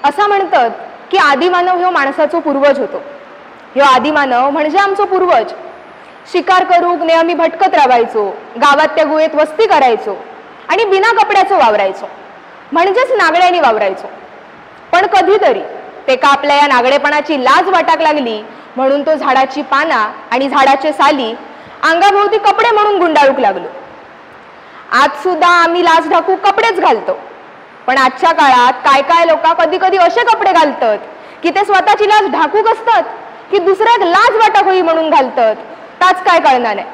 असा म्हणतात की आदिमानव ह्यो माणसाचो पूर्वज होतो. ह्यो आदिमानव म्हणजे आमचो पूर्वज. शिकार करूक नेहमी भटकत राहायचो, गावात त्या गुहेत वस्ती करायचो आणि बिना कपड्याचो वावरायचो, म्हणजेच नागड्यांनी वावरायचो. पण कधीतरी ते का आपल्या या नागडेपणाची लाज वाटाक लागली म्हणून तो झाडाची पाना आणि झाडाचे साली अंगाभोवती कपडे म्हणून गुंडाळूक लागलो. आज सुद्धा आम्ही लाज ढाकू कपडेच घालतो, पण आजच्या काळात काय काय लोक कधी कधी असे कपडे घालतात की ते स्वतःची लाज ढाकूक असतात की दुसऱ्याक लाज वाटक होई म्हणून घालतात, ताच काय कळणार नाही.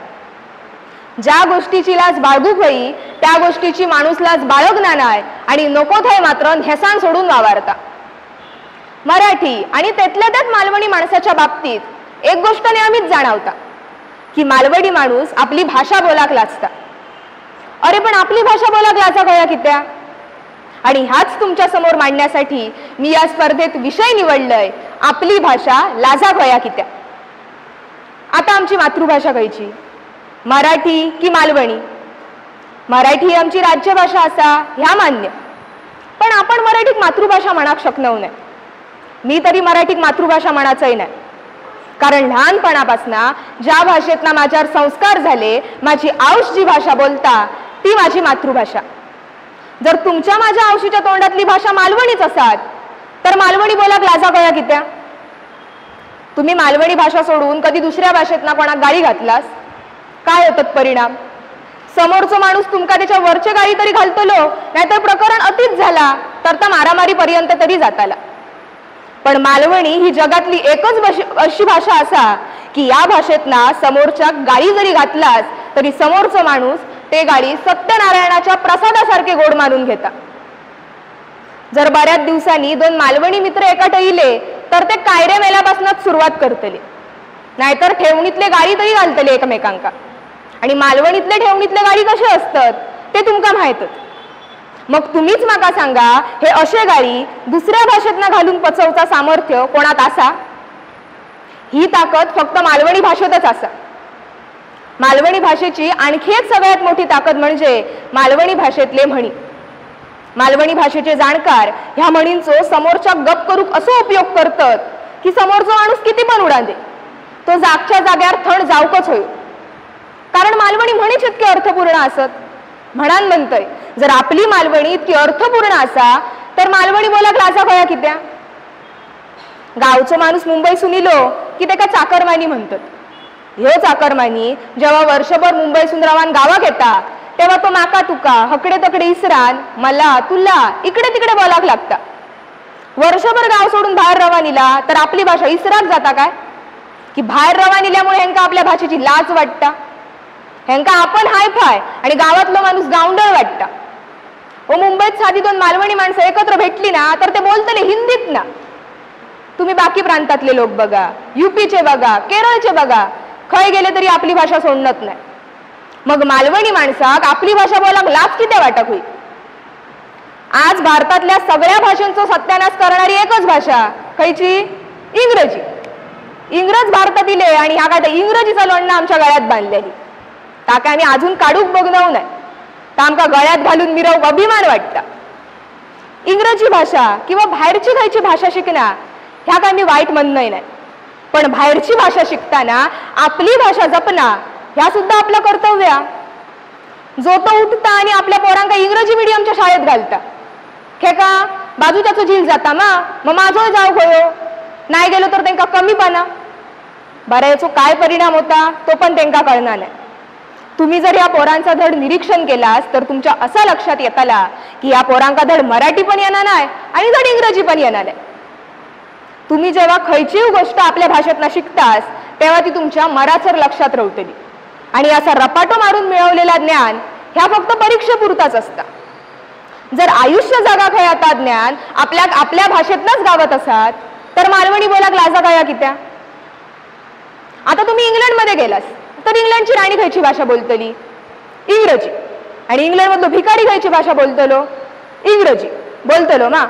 ज्या गोष्टीची लाज बाळगूक होई त्या गोष्टीची माणूस लाज बाळगना नाही आणि नको थंय मात्र हेसान सोडून वावरता. मराठी आणि त्यातल्या त्यात मालवणी माणसाच्या बाबतीत एक गोष्ट नेहमीच जाणवता की मालवणी माणूस आपली भाषा बोलाक लाजता. अरे पण आपली भाषा बोलाक लाजा कळ्या कित्या? आणि ह्याच तुमच्या समोर मांडण्यासाठी मी या स्पर्धेत विषय निवडलाय, आपली भाषा लाजा कळ्या कित्या. आता आमची मातृभाषा खयची, मराठी की मालवणी? मराठी ही आमची राज्यभाषा असा ह्या मान्य, पण आपण मराठीक मातृभाषा म्हणाक शकनव नाही. मी तरी मराठीक मातृभाषा म्हणाचंय नाही, कारण लहानपणापासून ज्या भाषेतना माझ्यावर संस्कार झाले, माझी आऊश जी भाषा बोलता ती माझी मातृभाषा. जर तुमच्या माझ्या आऊशीच्या तोंडातली भाषा मालवणीच असात तर मालवणी बोलाक लाजा कळ्या कित्या? तुम्ही मालवणी भाषा सोडून कधी दुसऱ्या भाषेतना कोणाक गाळी घातलास? काय होतात परिणाम? समोरचा माणूस तुमका त्याच्या वरचे गाळी तरी घालतलो, नाहीतर प्रकरण अतिच झाला तर मारामारी पर्यंत तरी जाताला. पण मालवणी ही जगातली एकच अशी भाषा असा की या भाषेतना समोरच्या गाळी जरी घातलास तरी समोरचा माणूस ते गाळी सत्यनारायणाच्या प्रसादासारखे गोड मानून घेता. जर बऱ्याच दिवसांनी दोन मालवणी मित्र एकाट येले तर ते कायरे मेल्यापासूनच सुरुवात करतले, नाहीतर ठेवणीतले गाळी तरी घालतले एकमेकांका. आणि मालवणीतले ठेवणीतले गाळी कसे असतात ते तुमका माहितच. मग तुम्हीच माका सांगा, हे असे गाळी दुसऱ्या भाषेतना घालून पचवचा सामर्थ्य कोणात असा? ही ताकद फक्त मालवणी भाषेतच असा. मालवणी भाषेची आणखी एक सगळ्यात मोठी ताकद म्हणजे मालवणी भाषेतले म्हणी. मालवणी भाषेचे जाणकार ह्या म्हणींचो समोरच्या गप करूक असो उपयोग करतात की समोरचा माणूस किती पण उडा दे, तो जागच्या जाग्यावर थंड जाऊकच होईल. कारण मालवणी म्हणीच इतके अर्थपूर्ण असत. म्हणान म्हणतय, जर आपली मालवणी इतकी अर्थपूर्ण असा तर मालवणी बोलाक लाजा कळ्या कित्या? गावचो माणूस मुंबईसून इलो की त्याका चाकरमानी म्हणतात. ह्यो चाकरमानी जेव्हा वर्षभर मुंबईसून रवान गावाक येता तेव्हा तो माका तुका हकडे तकडे इसरान मला तुला इकडे तिकडे बोलाक लागता. वर्षभर गाव सोडून बाहेर रवानीला तर आपली भाषा इसराक जाता काय? की बाहेर रवानील्यामुळे ह्यांका आपल्या भाषेची लाज वाटता, ह्यांका आपण हाय फाय आणि गावातलो माणूस गावंडळ वाटता. व मुंबईत साधी दोन मालवणी माणसं एकत्र भेटली ना तर ते बोलतले हिंदीत ना. तुम्ही बाकी प्रांतातले लोक बघा, युपीचे बघा, केरळचे बघा, खय गेले तरी आपली भाषा सोडणत नाही. मग मालवणी माणसाक आपली भाषा बोलाक लाज किती वाटक होईल? आज भारतातल्या सगळ्या भाषांचा सत्यानाश करणारी एकच भाषा खयची? इंग्रजी. इंग्रज भारतात इले आणि ह्या काय इंग्रजीचा लोणना आमच्या गळ्यात बांधलेली. ता काय आम्ही अजून काढूक बघणव नाही, तर आमका गळ्यात घालून मिरवूक अभिमान वाटता. इंग्रजी भाषा किंवा बाहेरची खयची भाषा शिकणा ह्या काय मी वाईट म्हणणंय नाही, पण बाहेरची भाषा शिकताना आपली भाषा जपना ह्या सुद्धा आपलं कर्तव्य. जो तो उठता आणि आपल्या पोरांका इंग्रजी मीडियमच्या शाळेत घालता, खेका बाजूच्याचो झील जाता मग माझो जाऊ गयो, नाही गेलो तर त्यांना कमीपणा. बऱ्याचो काय परिणाम होता तो पण त्यांना कळणार नाही. तुम्ही जर या पोरांचा धड निरीक्षण केलास तर तुमच्या असा लक्षात येताला की या पोरांका धड मराठी पण येणार नाही आणि धड इंग्रजी पण येणार नाही. तुम्ही जेव्हा खयचीही गोष्ट आपल्या भाषेतनं शिकतास तेव्हा ती तुमच्या मराचर लक्षात रवतली. आणि असा रपाटो मारून मिळवलेला ज्ञान ह्या फक्त परीक्षेपुरताच असता. जर आयुष्य जागा खयाता ज्ञान आपल्या भाषेतनच गावत असात तर मालवणी बोलाक लाजा कळ्या कित्या? आता तुम्ही इंग्लंडमध्ये गेलास तर इंग्लंडची राणी खयची भाषा बोलतली? इंग्रजी. आणि इंग्लंड मधलो भिकारी खयची भाषा बोलतलो? इंग्रजी बोलतलो मा.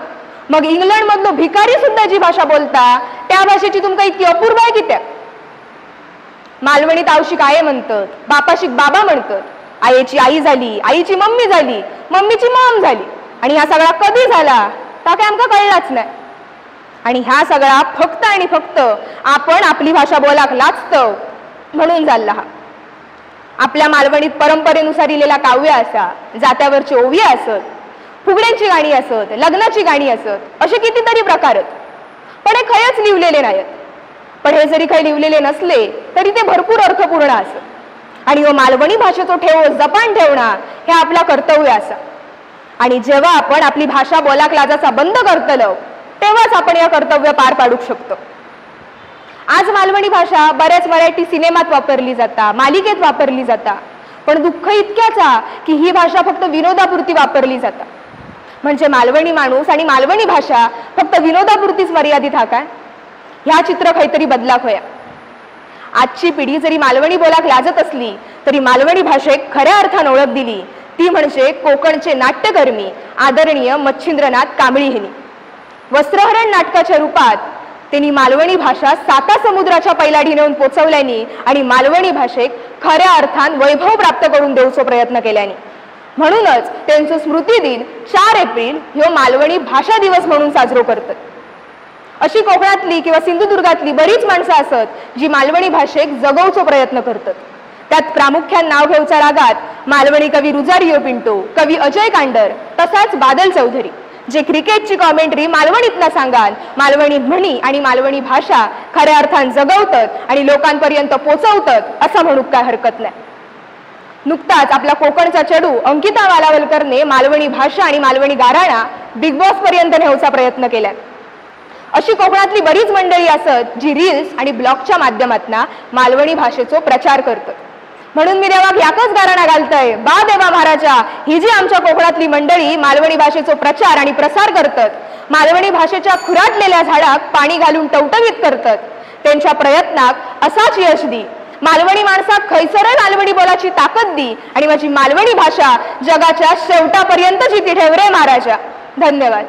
मग इंग्लंड मधलो भिकारी सुद्धा जी भाषा बोलता त्या भाषेची तुमका इतकी अपूर्व आहे कित्या? मालवणीत आवशिक आये म्हणतात, बापाशिक बाबा म्हणतात, आईची आई झाली, आईची मम्मी झाली, मम्मीची मॉम झाली. आणि हा सगळा कधी झाला ता काय आमका कळलाच नाही. आणि ह्या सगळा फक्त आणि फक्त आपण आपली भाषा बोलाक लाजतो म्हणून झाला हा. आपल्या मालवणीत परंपरेनुसार लिहिलेला काव्य असा, जात्यावरची ओवी असत, फुगड्यांची गाणी असत, लग्नाची गाणी असत, असे कितीतरी प्रकार आहेत. पण हे खयच लिहिलेले नाहीत. पण हे जरी काही लिहिलेले नसले तरी ते भरपूर अर्थपूर्ण असत. आणि मालवणी भाषेचो ठेव जपान ठेवणं हे आपला कर्तव्य असा. आणि जेव्हा आपण आपली भाषा बोलाक लाजाचा बंद करतलो तेव्हाच आपण या कर्तव्य पार पाडू शकतो. आज मालवणी भाषा बऱ्याच मराठी सिनेमात वापरली जाता, मालिकेत वापरली जाता. पण दुःख इतक्याचा की ही भाषा फक्त विनोदापुरती वापरली जाता. म्हणजे मालवणी माणूस आणि मालवणी भाषा फक्त विनोदापुरतीच मर्यादित हा काय? ह्या चित्र काहीतरी बदलाक होया. आजची पिढी जरी मालवणी बोलाक लाजत असली तरी मालवणी भाषेक खऱ्या अर्थाने ओळख दिली ती म्हणजे कोकणचे नाट्यकर्मी आदरणीय मच्छिंद्रनाथ कांबळी हिनी. वस्त्रहरण नाटकाच्या रूपात त्यांनी मालवणी भाषा 7 समुद्राच्या पैलाढी नेऊन पोचवल्यानी आणि मालवणी भाषेक खऱ्या अर्थान वैभव प्राप्त करून देऊचो प्रयत्न केल्यानी. म्हणूनच त्यांचं स्मृती दिन 4 एप्रिल ह्यो मालवणी भाषा दिवस म्हणून साजरो करतात. अशी कोकणातली किंवा सिंधुदुर्गातली बरीच माणसं असत जी मालवणी भाषेक जगवचो प्रयत्न करतात. त्यात प्रामुख्याने नाव घेऊचा रागात मालवणी कवी रुजारियो पिंटो, कवी अजय कांडर, तसाच बादल चौधरी जे क्रिकेटची कॉमेंट्री मालवणीतनं सांगाल, मालवणी म्हणी आणि मालवणी भाषा खऱ्या अर्थान जगवतात आणि लोकांपर्यंत पोचवतात असं म्हणू काय हरकत नाही. नुकताच आपला कोकणचा चेडू अंकिता वालावलकरने मालवणी भाषा आणि मालवणी गाराणा बिग बॉस पर्यंत नेऊचा प्रयत्न केला. अशी कोकणातली बरीच मंडळी असत जी रील्स आणि ब्लॉगच्या माध्यमातून मालवणी भाषेचो प्रचार करतात. म्हणून मी देवाक याकच गाराणा घालतय, बा देवा महाराजा, ही जी आमच्या कोकणातली मंडळी मालवणी भाषेचो प्रचार आणि प्रसार करतात, मालवणी भाषेच्या खुराटलेल्या झाडाक पाणी घालून टवटवीत करतात, त्यांच्या प्रयत्नाक असाच यश दी. मालवणी माणसाक खैसरय मालवणी बोलाची ताकद दी आणि माझी मालवणी भाषा जगाच्या शेवटापर्यंत जिती ठेव रे महाराजा. धन्यवाद.